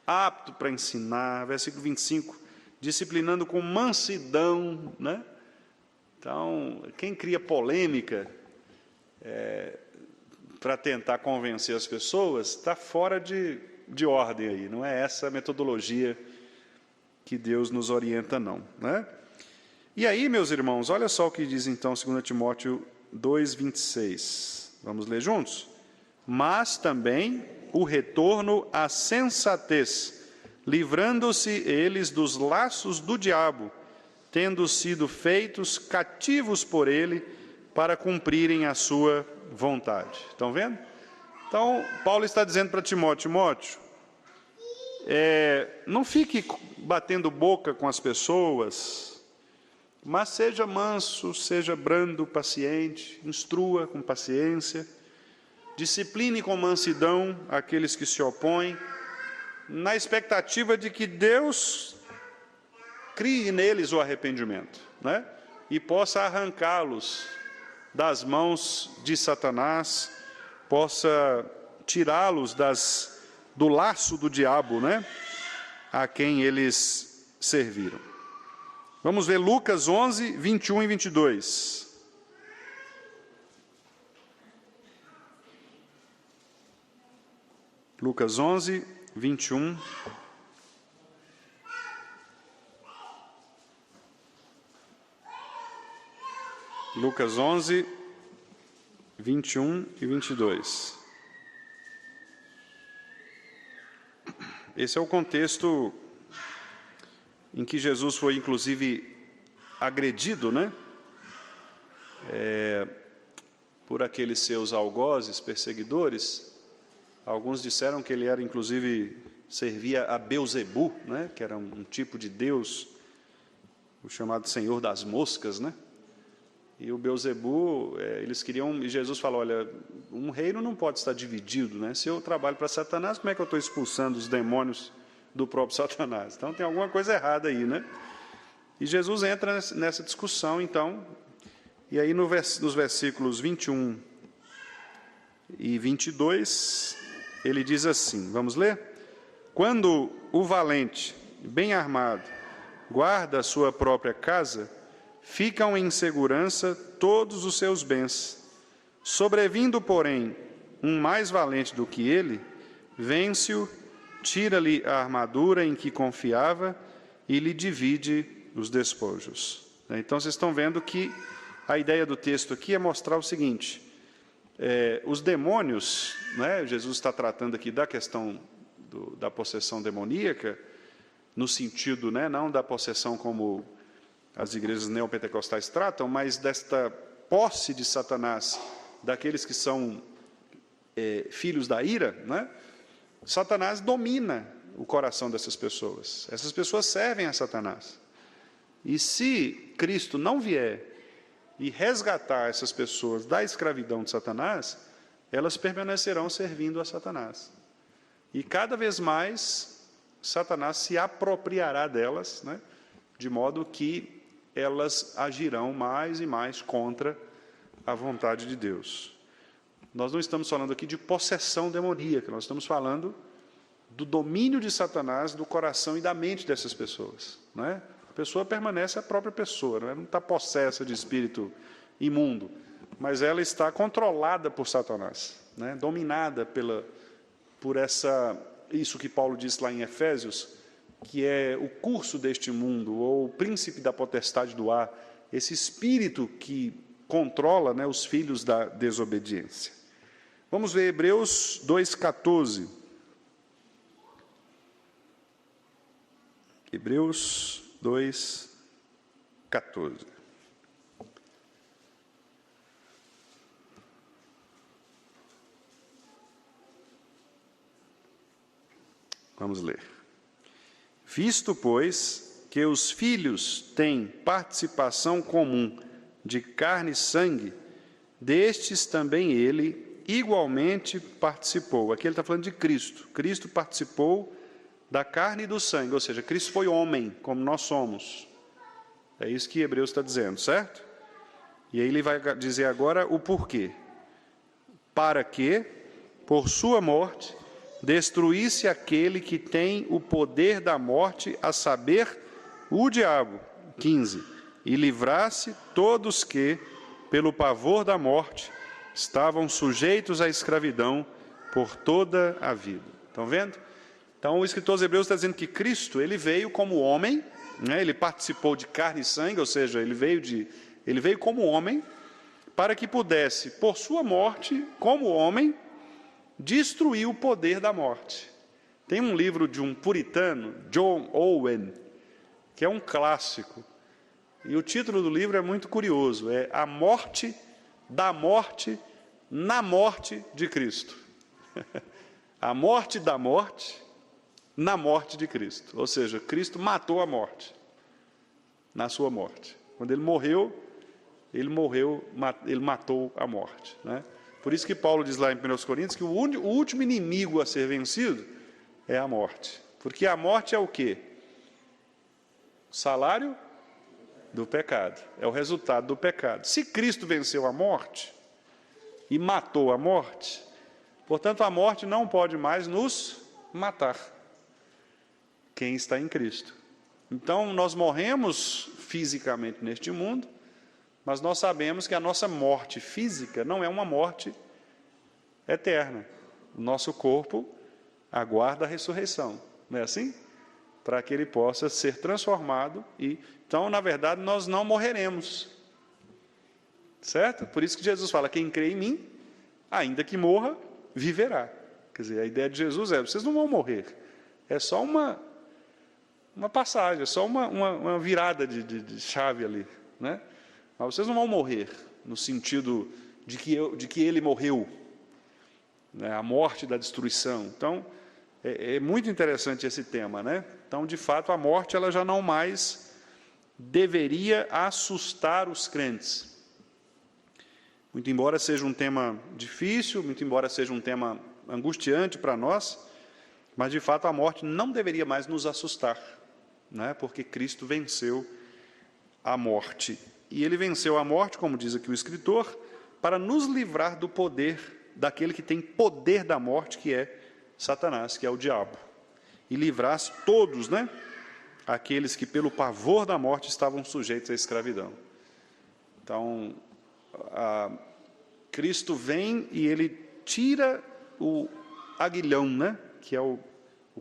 apto para ensinar, versículo 25, disciplinando com mansidão, né? Então, quem cria polêmica para tentar convencer as pessoas está fora de ordem aí, não é essa a metodologia que Deus nos orienta, não, né? E aí, meus irmãos, olha só o que diz então 2 Timóteo 2,26. Vamos ler juntos? Mas também o retorno à sensatez, livrando-se eles dos laços do diabo, tendo sido feitos cativos por ele, para cumprirem a sua vontade. Estão vendo? Então, Paulo está dizendo para Timóteo, não fique batendo boca com as pessoas, mas seja manso, seja brando, paciente, instrua com paciência, discipline com mansidão aqueles que se opõem, na expectativa de que Deus crie neles o arrependimento, né? E possa arrancá-los das mãos de Satanás, possa tirá-los do laço do diabo, né? A quem eles serviram. Vamos ver Lucas 11, 21 e 22. Lucas 11, 21. Lucas 11, 21 e 22. Esse é o contexto em que Jesus foi, inclusive, agredido, né? Por aqueles seus algozes, perseguidores. Alguns disseram que ele era, inclusive, servia a Belzebu, né? Que era um tipo de Deus, o chamado Senhor das Moscas, né? E o Belzebu, eles queriam, e Jesus falou, olha, um reino não pode estar dividido, né? Se eu trabalho para Satanás, como é que eu estou expulsando os demônios do próprio Satanás? Então tem alguma coisa errada aí, né? E Jesus entra nessa discussão, então, e aí nos versículos 21 e 22, ele diz assim, vamos ler? Quando o valente, bem armado, guarda a sua própria casa, ficam em segurança todos os seus bens. Sobrevindo, porém, um mais valente do que ele, vence-o, tira-lhe a armadura em que confiava e lhe divide os despojos. Então, vocês estão vendo que a ideia do texto aqui é mostrar o seguinte, os demônios, né, Jesus está tratando aqui da questão da possessão demoníaca, no sentido, né, não da possessão como as igrejas neopentecostais tratam, mas desta posse de Satanás, daqueles que são filhos da ira, né? Satanás domina o coração dessas pessoas. Essas pessoas servem a Satanás. E se Cristo não vier e resgatar essas pessoas da escravidão de Satanás, elas permanecerão servindo a Satanás. E cada vez mais, Satanás se apropriará delas, né? De modo que elas agirão mais e mais contra a vontade de Deus. Nós não estamos falando aqui de possessão demoníaca, nós estamos falando do domínio de Satanás do coração e da mente dessas pessoas, não é? A pessoa permanece a própria pessoa, não está possessa de espírito imundo, mas ela está controlada por Satanás, né? Dominada por isso que Paulo diz lá em Efésios, que é o curso deste mundo, ou o príncipe da potestade do ar, esse espírito que controla, né, os filhos da desobediência. Vamos ver Hebreus 2,14. Hebreus 2,14. Vamos ler. Visto, pois, que os filhos têm participação comum de carne e sangue, destes também ele igualmente participou. Aqui ele está falando de Cristo. Cristo participou da carne e do sangue, ou seja, Cristo foi homem, como nós somos. É isso que Hebreus está dizendo, certo? E aí ele vai dizer agora o porquê. Para que, por sua morte, destruísse aquele que tem o poder da morte, a saber, o diabo. 15. E livrasse todos que, pelo pavor da morte, estavam sujeitos à escravidão por toda a vida. Estão vendo? Então, o escritor aos Hebreus está dizendo que Cristo, ele veio como homem, né? Ele participou de carne e sangue, ou seja, ele veio como homem, para que pudesse, por sua morte, como homem, destruir o poder da morte. Tem um livro de um puritano, John Owen, que é um clássico, e o título do livro é muito curioso, é A Morte da Morte na Morte de Cristo. A morte da morte na morte de Cristo. Ou seja, Cristo matou a morte na sua morte. Quando ele morreu, ele matou a morte, né? Por isso que Paulo diz lá em 1 Coríntios que o último inimigo a ser vencido é a morte. Porque a morte é o quê? O salário do pecado. É o resultado do pecado. Se Cristo venceu a morte e matou a morte, portanto, a morte não pode mais nos matar. Quem está em Cristo. Então, nós morremos fisicamente neste mundo, mas nós sabemos que a nossa morte física não é uma morte eterna. O nosso corpo aguarda a ressurreição, não é assim? Para que ele possa ser transformado e, então, na verdade, nós não morreremos. Certo? Por isso que Jesus fala, quem crê em mim, ainda que morra, viverá. Quer dizer, a ideia de Jesus é, vocês não vão morrer. É só uma passagem, é só uma virada de chave ali, né? Mas vocês não vão morrer, no sentido de que ele morreu, né? A morte da destruição. Então, é muito interessante esse tema, né? Então, de fato, a morte ela já não mais deveria assustar os crentes. Muito embora seja um tema difícil, muito embora seja um tema angustiante para nós, mas, de fato, a morte não deveria mais nos assustar, né? Porque Cristo venceu a morte. E ele venceu a morte, como diz aqui o escritor, para nos livrar do poder daquele que tem poder da morte, que é Satanás, que é o diabo. E livrasse todos, né? Aqueles que pelo pavor da morte estavam sujeitos à escravidão. Então, Cristo vem e ele tira o aguilhão, né? Que é o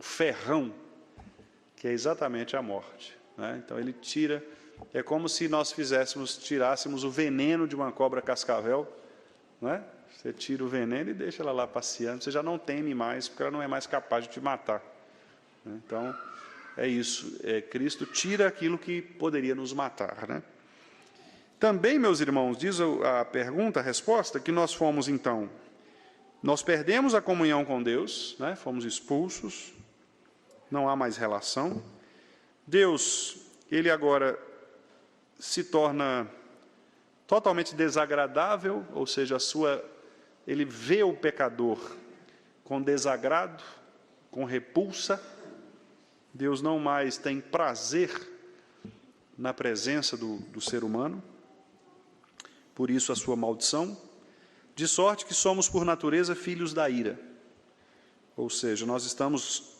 ferrão, que é exatamente a morte, né? Então ele tira, é como se nós tirássemos o veneno de uma cobra cascavel, né? Você tira o veneno e deixa ela lá passeando, você já não teme mais, porque ela não é mais capaz de te matar. Então, é isso, Cristo tira aquilo que poderia nos matar, né? Também, meus irmãos, diz a pergunta, a resposta, que nós fomos, então, nós perdemos a comunhão com Deus, né? Fomos expulsos, não há mais relação. Deus, ele agora se torna totalmente desagradável, ou seja, ele vê o pecador com desagrado, com repulsa. Deus não mais tem prazer na presença do ser humano, por isso a sua maldição, de sorte que somos por natureza filhos da ira, ou seja, nós estamos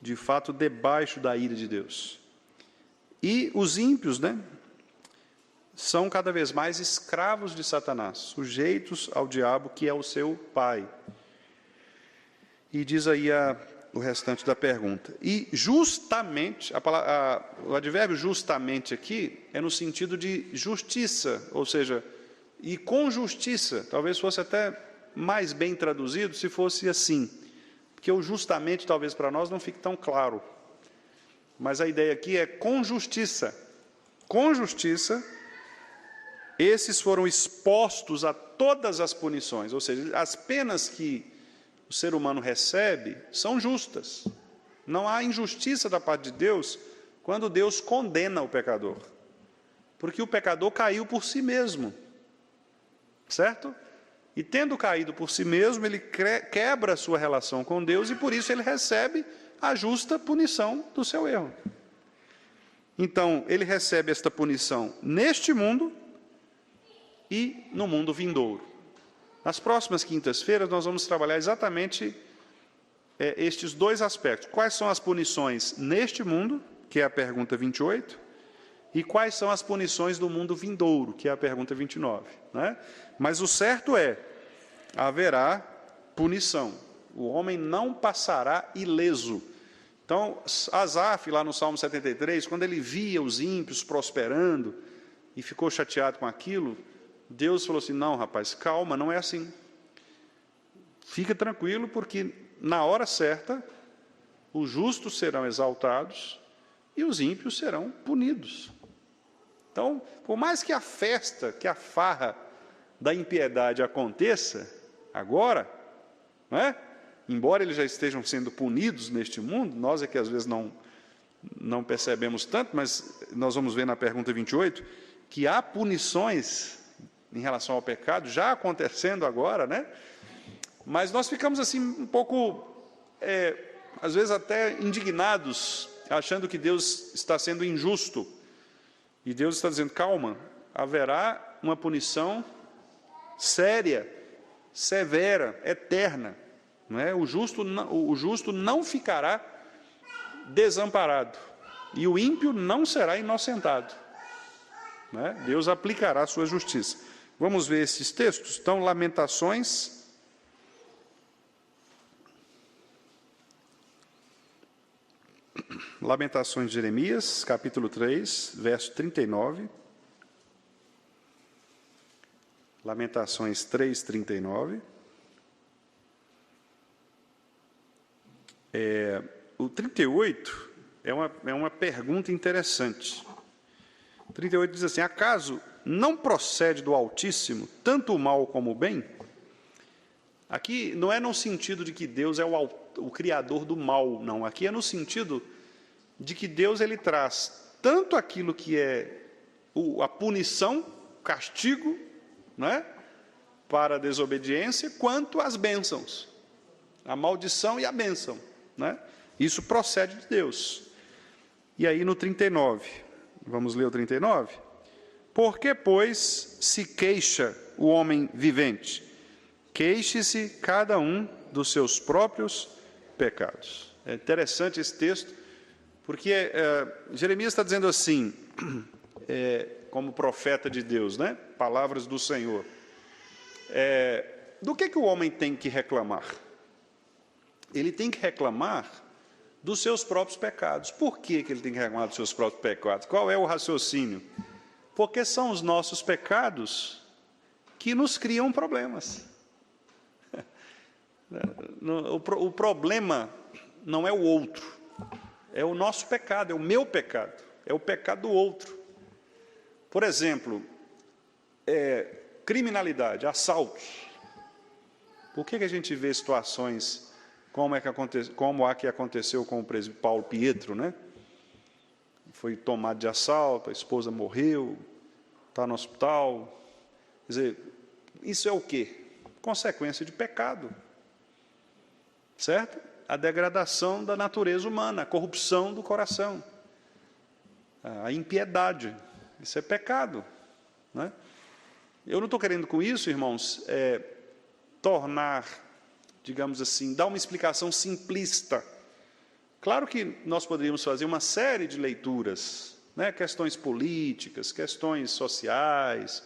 de fato debaixo da ira de Deus. E os ímpios, né, são cada vez mais escravos de Satanás, sujeitos ao diabo, que é o seu pai. E diz aí o restante da pergunta. E justamente, o advérbio justamente aqui é no sentido de justiça, ou seja, e com justiça. Talvez fosse até mais bem traduzido se fosse assim, porque o justamente talvez para nós não fique tão claro. Mas a ideia aqui é com justiça. Com justiça, esses foram expostos a todas as punições, ou seja, as penas que o ser humano recebe são justas. Não há injustiça da parte de Deus quando Deus condena o pecador. Porque o pecador caiu por si mesmo. Certo? E tendo caído por si mesmo, ele quebra a sua relação com Deus e por isso ele recebe a justa punição do seu erro. Então, ele recebe esta punição neste mundo e no mundo vindouro. Nas próximas quintas-feiras, nós vamos trabalhar exatamente estes dois aspectos. Quais são as punições neste mundo, que é a pergunta 28, e quais são as punições do mundo vindouro, que é a pergunta 29. Né? Mas o certo é, haverá punição. O homem não passará ileso. Então, Asaf, lá no Salmo 73, quando ele via os ímpios prosperando e ficou chateado com aquilo, Deus falou assim, não, rapaz, calma, não é assim. Fica tranquilo, porque na hora certa, os justos serão exaltados e os ímpios serão punidos. Então, por mais que a festa, que a farra da impiedade aconteça agora, não é? Embora eles já estejam sendo punidos neste mundo, nós é que às vezes não percebemos tanto, mas nós vamos ver na pergunta 28, que há punições em relação ao pecado, já acontecendo agora, né? Mas nós ficamos assim um pouco, às vezes até indignados, achando que Deus está sendo injusto. E Deus está dizendo, calma, haverá uma punição séria, severa, eterna. Não é? O justo não ficará desamparado, e o ímpio não será inocentado. Não é? Deus aplicará a sua justiça. Vamos ver esses textos? Então, Lamentações, de Jeremias, capítulo 3, verso 39. Lamentações 3, 39. O 38 é uma pergunta interessante. O 38 diz assim, acaso não procede do Altíssimo tanto o mal como o bem? Aqui não é no sentido de que Deus é o criador do mal, não. Aqui é no sentido de que Deus ele traz tanto aquilo que é a punição, o castigo, não é? Para a desobediência, quanto as bênçãos, a maldição e a bênção. Né? Isso procede de Deus. E aí no 39, vamos ler o 39? Por que, pois, se queixa o homem vivente? Queixe-se cada um dos seus próprios pecados. É interessante esse texto, porque Jeremias está dizendo assim, como profeta de Deus, né? Palavras do Senhor. Do que o homem tem que reclamar? Ele tem que reclamar dos seus próprios pecados. Por que ele tem que reclamar dos seus próprios pecados? Qual é o raciocínio? Porque são os nossos pecados que nos criam problemas. O problema não é o outro, é o nosso pecado, é o meu pecado, é o pecado do outro. Por exemplo, criminalidade, assaltos. Por que a gente vê situações como a que aconteceu com o presbítero Paulo Pietro, né? Foi tomado de assalto, a esposa morreu, está no hospital. Quer dizer, isso é o quê? Consequência de pecado. Certo? A degradação da natureza humana, a corrupção do coração, a impiedade. Isso é pecado. Né? Eu não estou querendo com isso, irmãos, tornar, digamos assim, dar uma explicação simplista. Claro que nós poderíamos fazer uma série de leituras, né? Questões políticas, questões sociais,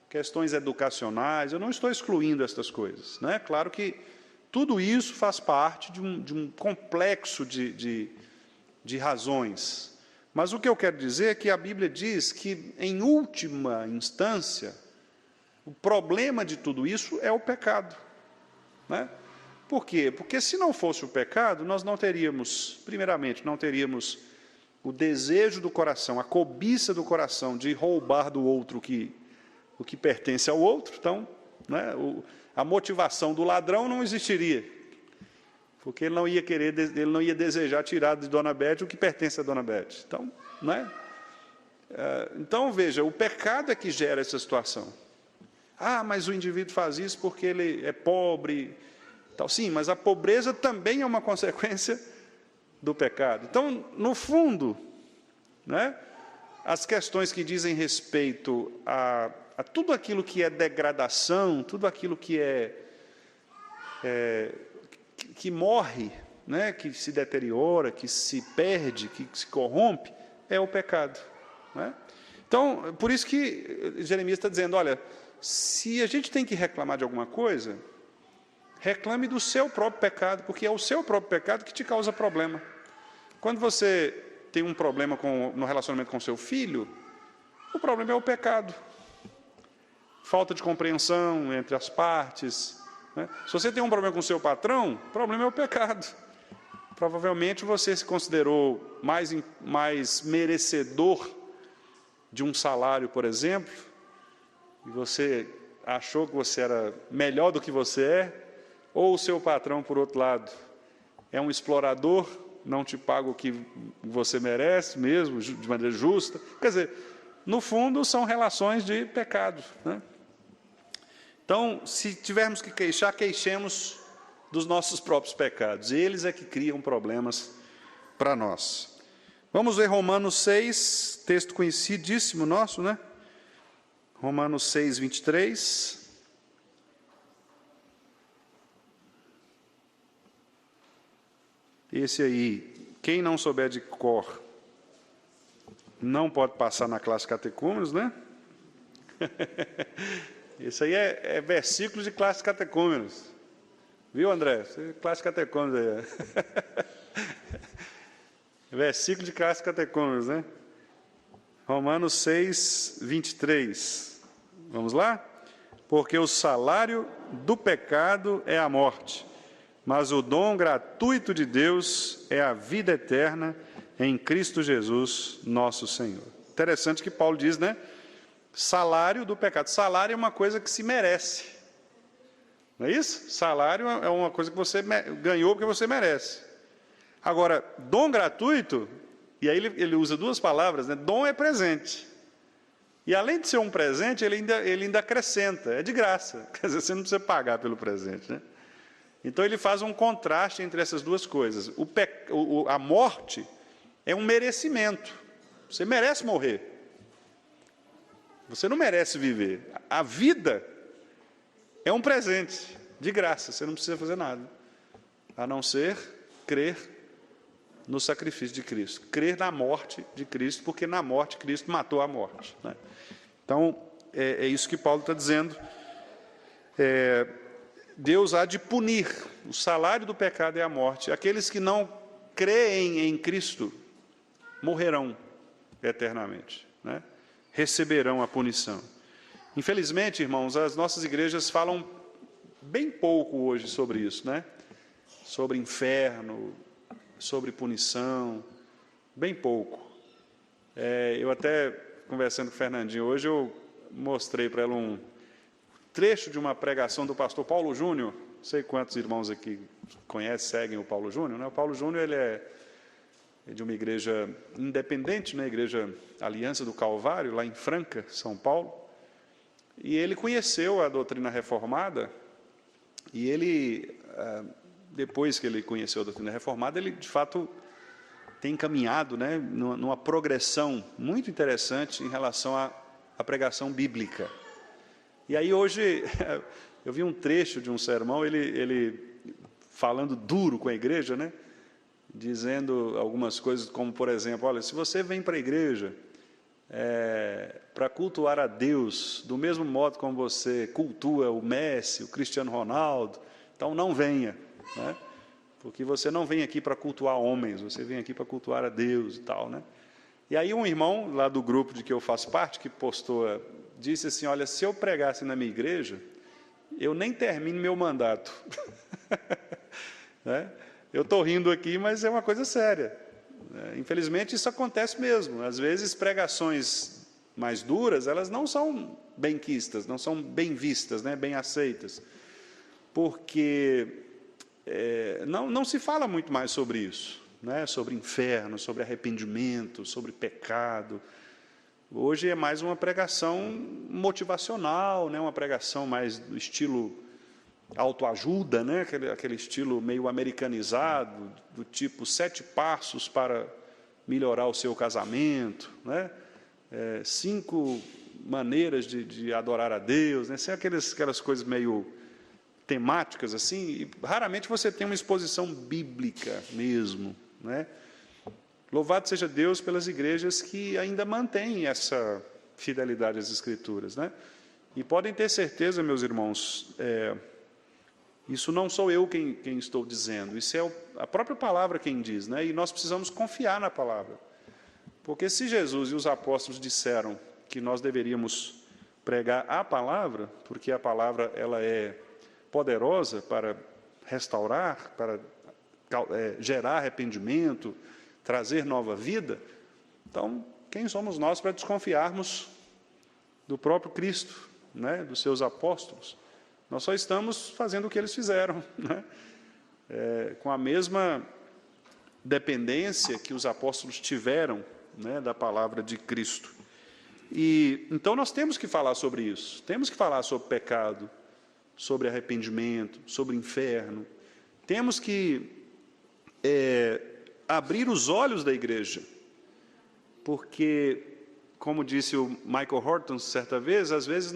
questões educacionais, eu não estou excluindo estas coisas. Né? Claro que tudo isso faz parte de um complexo de razões. Mas o que eu quero dizer é que a Bíblia diz que, em última instância, o problema de tudo isso é o pecado, né? Por quê? Porque se não fosse o pecado, nós não teríamos, primeiramente, não teríamos o desejo do coração, a cobiça do coração de roubar do outro o que pertence ao outro. Então, né, a motivação do ladrão não existiria, porque ele não ia desejar tirar de Dona Bete o que pertence a Dona Bete. Então, né? Então, veja, o pecado é que gera essa situação. Ah, mas o indivíduo faz isso porque ele é pobre, tal. Sim, mas a pobreza também é uma consequência do pecado. Então, no fundo, né, as questões que dizem respeito a tudo aquilo que é degradação, tudo aquilo que que morre, né, que se deteriora, que se perde, que se corrompe, é o pecado, né? Então, por isso que Jeremias está dizendo, olha, se a gente tem que reclamar de alguma coisa, reclame do seu próprio pecado, porque é o seu próprio pecado que te causa problema. Quando você tem um problema no relacionamento com seu filho, o problema é o pecado. Falta de compreensão entre as partes, né? Se você tem um problema com o seu patrão, o problema é o pecado. Provavelmente você se considerou mais merecedor de um salário, por exemplo, e você achou que você era melhor do que você é, ou o seu patrão, por outro lado, é um explorador, não te paga o que você merece mesmo, de maneira justa. Quer dizer, no fundo, são relações de pecado, né? Então, se tivermos que queixar, queixemos dos nossos próprios pecados. Eles é que criam problemas para nós. Vamos ver Romanos 6, texto conhecidíssimo nosso, né? Romanos 6, 23. Esse aí, quem não souber de cor, não pode passar na classe catecúmenos, né? Esse aí é versículo de classe catecúmenos. Viu, André? Classe catecúmenos aí. Versículo de classe catecúmenos, né? Romanos 6, 23. Vamos lá? Porque o salário do pecado é a morte, mas o dom gratuito de Deus é a vida eterna em Cristo Jesus, nosso Senhor. Interessante que Paulo diz, né? Salário do pecado. Salário é uma coisa que se merece. Não é isso? Salário é uma coisa que você ganhou porque você merece. Agora, dom gratuito, e aí ele usa duas palavras, né? Dom é presente. E além de ser um presente, ele ainda acrescenta, é de graça. Quer dizer, você não precisa pagar pelo presente, né? Então ele faz um contraste entre essas duas coisas. A morte é um merecimento. Você merece morrer. Você não merece viver. A vida é um presente, de graça. Você não precisa fazer nada, a não ser crer no sacrifício de Cristo. Crer na morte de Cristo, porque na morte Cristo matou a morte, né? Então, é isso que Paulo está dizendo. Deus há de punir. O salário do pecado é a morte. Aqueles que não creem em Cristo morrerão eternamente, né? Receberão a punição. Infelizmente, irmãos, as nossas igrejas falam bem pouco hoje sobre isso, né? Sobre inferno, sobre punição, bem pouco. Eu até, conversando com o Fernandinho hoje, eu mostrei para ela um trecho de uma pregação do pastor Paulo Júnior. Não sei quantos irmãos aqui conhecem, seguem o Paulo Júnior, né? O Paulo Júnior, ele é de uma igreja independente, né? Igreja Aliança do Calvário, lá em Franca, São Paulo. E ele conheceu a doutrina reformada, e ele, depois que ele conheceu a doutrina reformada, ele, de fato, tem caminhado, né, numa progressão muito interessante em relação à pregação bíblica. E aí, hoje, eu vi um trecho de um sermão, ele falando duro com a igreja, né, dizendo algumas coisas, como, por exemplo, olha, se você vem para a igreja para cultuar a Deus, do mesmo modo como você cultua o Messi, o Cristiano Ronaldo, Então não venha, né? Porque você não vem aqui para cultuar homens, você vem aqui para cultuar a Deus e tal, né? E aí um irmão lá do grupo de que eu faço parte, que postou, disse assim, olha, se eu pregasse na minha igreja, eu nem termino meu mandato. Né? Eu estou rindo aqui, mas é uma coisa séria. Infelizmente isso acontece mesmo. Às vezes pregações mais duras, elas não são benquistas, não são bem vistas, né? Bem aceitas. Porque não se fala muito mais sobre isso, né? Sobre inferno, sobre arrependimento, sobre pecado. Hoje é mais uma pregação motivacional, né? Uma pregação mais do estilo autoajuda, né? Aquele estilo meio americanizado, do tipo 7 passos para melhorar o seu casamento, né? 5 maneiras de adorar a Deus, né? Sem aquelas coisas meio temáticas assim, e raramente você tem uma exposição bíblica mesmo, né? Louvado seja Deus pelas igrejas que ainda mantêm essa fidelidade às Escrituras, né? E podem ter certeza, meus irmãos, isso não sou eu quem estou dizendo, isso é a própria palavra quem diz, né? E nós precisamos confiar na palavra, porque se Jesus e os apóstolos disseram que nós deveríamos pregar a palavra, porque a palavra ela é poderosa para restaurar, para gerar arrependimento, trazer nova vida, então quem somos nós para desconfiarmos do próprio Cristo, né? Dos seus apóstolos? Nós só estamos fazendo o que eles fizeram, né? Com a mesma dependência que os apóstolos tiveram, né, da palavra de Cristo. E então nós temos que falar sobre isso, temos que falar sobre pecado, sobre arrependimento, sobre inferno. Temos que abrir os olhos da igreja, porque, como disse o Michael Horton certa vez, às vezes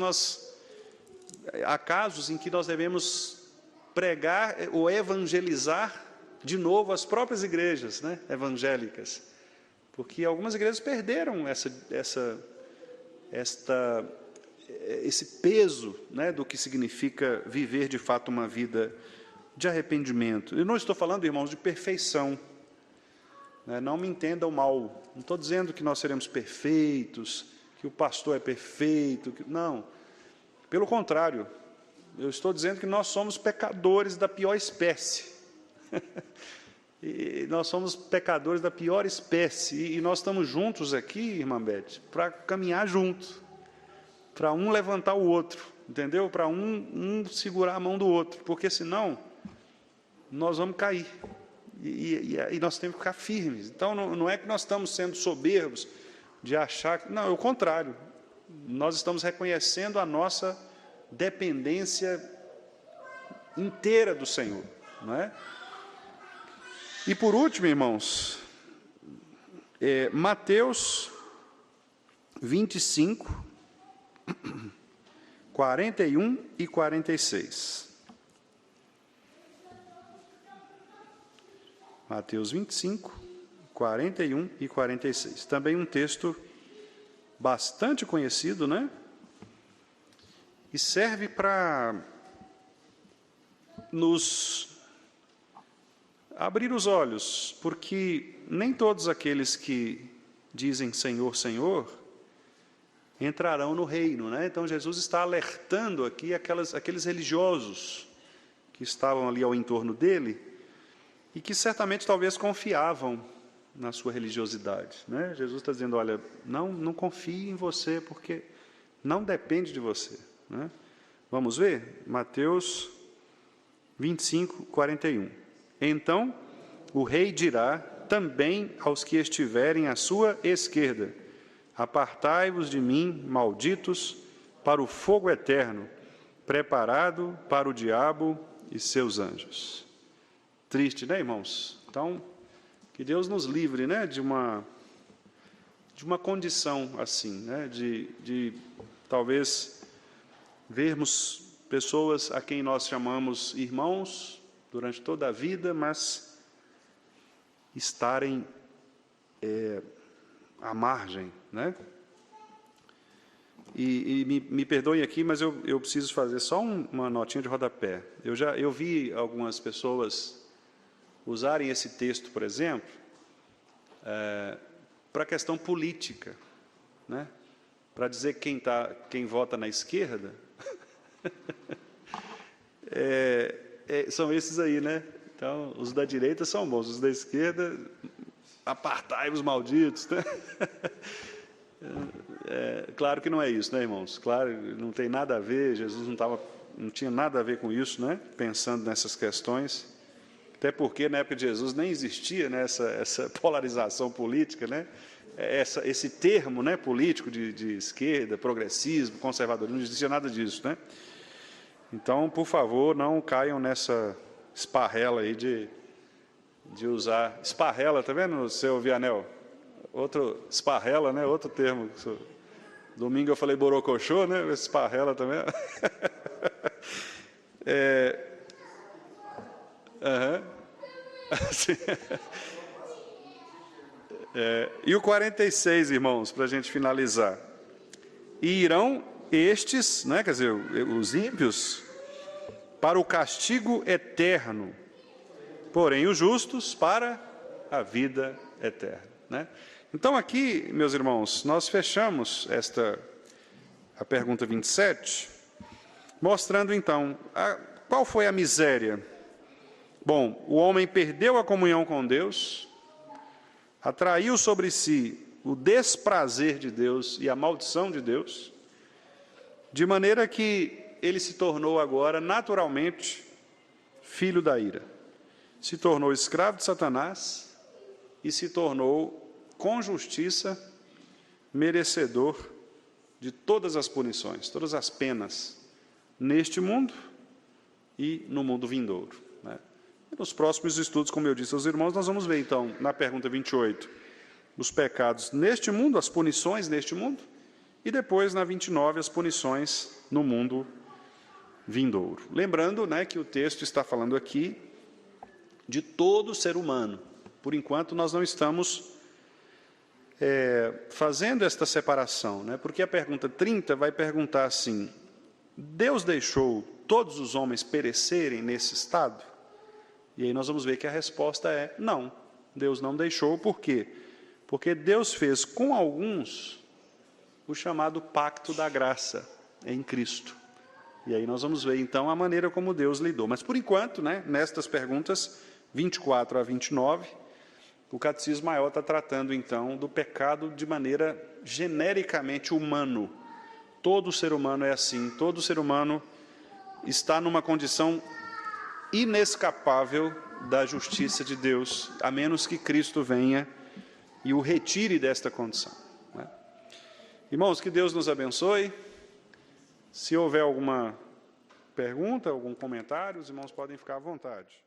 há casos em que nós devemos pregar ou evangelizar de novo as próprias igrejas, né, evangélicas, porque algumas igrejas perderam esse peso, né, do que significa viver de fato uma vida de arrependimento. Eu não estou falando, irmãos, de perfeição, né? Não me entendam mal, não estou dizendo que nós seremos perfeitos, que o pastor é perfeito, não, pelo contrário, eu estou dizendo que nós somos pecadores da pior espécie. E nós somos pecadores da pior espécie, e nós estamos juntos aqui, irmã Beth, para caminhar junto, para um levantar o outro, entendeu? Para um segurar a mão do outro, porque senão nós vamos cair, e nós temos que ficar firmes. Então não é que nós estamos sendo soberbos de achar que, não, é o contrário, nós estamos reconhecendo a nossa dependência inteira do Senhor, não é? E por último, irmãos, Mateus 25, 41 e 46. Mateus 25, 41 e 46. Também um texto bastante conhecido, né? E serve para nos abrir os olhos, porque nem todos aqueles que dizem Senhor, Senhor, entrarão no reino, né? Então Jesus está alertando aqui aqueles religiosos que estavam ali ao entorno dele e que certamente talvez confiavam na sua religiosidade, né? Jesus está dizendo, olha, não confie em você, porque não depende de você, né? Vamos ver? Mateus 25, 41. Então, o rei dirá também aos que estiverem à sua esquerda, apartai-vos de mim, malditos, para o fogo eterno, preparado para o diabo e seus anjos. Triste, né, irmãos? Então, que Deus nos livre, né, de uma condição assim, né, de talvez vermos pessoas a quem nós chamamos irmãos durante toda a vida, mas estarem à margem, né? E me perdoem aqui, mas eu preciso fazer só uma notinha de rodapé. Eu vi algumas pessoas usarem esse texto, por exemplo, para a questão política, né? Para dizer quem vota na esquerda, são esses aí, né? Então, os da direita são bons, os da esquerda, apartai-vos malditos, né? Claro que não é isso, né, irmãos? Claro, não tem nada a ver, Jesus não tinha nada a ver com isso, né? Pensando nessas questões, até porque na época de Jesus nem existia, né, essa polarização política, né? Esse termo, né, político de esquerda, progressismo, conservadorismo, não existia nada disso, né? Então, por favor, não caiam nessa esparrela aí de usar... Esparrela, tá vendo, seu Vianel? Outro, esparrela, né? Outro termo. Domingo eu falei borocochô, né? Esparrela também. E o 46, irmãos, para a gente finalizar. E irão estes, né? Quer dizer, os ímpios, para o castigo eterno, porém os justos para a vida eterna, né? Então aqui, meus irmãos, nós fechamos a pergunta 27, mostrando então, qual foi a miséria? Bom, o homem perdeu a comunhão com Deus, atraiu sobre si o desprazer de Deus e a maldição de Deus, de maneira que ele se tornou agora, naturalmente, filho da ira. Se tornou escravo de Satanás e se tornou, com justiça, merecedor de todas as punições, todas as penas, neste mundo e no mundo vindouro, né? E nos próximos estudos, como eu disse aos irmãos, nós vamos ver, então, na pergunta 28, os pecados neste mundo, as punições neste mundo, e depois, na 29, as punições no mundo vindouro. Lembrando, né, que o texto está falando aqui de todo ser humano. Por enquanto, nós não estamos fazendo esta separação, né? Porque a pergunta 30 vai perguntar assim: Deus deixou todos os homens perecerem nesse estado? E aí nós vamos ver que a resposta é não. Deus não deixou, por quê? Porque Deus fez com alguns o chamado pacto da graça em Cristo. E aí nós vamos ver então a maneira como Deus lidou. Mas por enquanto, né, nestas perguntas 24 a 29, o Catecismo Maior está tratando, então, do pecado de maneira genericamente humano. Todo ser humano é assim, todo ser humano está numa condição inescapável da justiça de Deus, a menos que Cristo venha e o retire desta condição, né? Irmãos, que Deus nos abençoe. Se houver alguma pergunta, algum comentário, os irmãos podem ficar à vontade.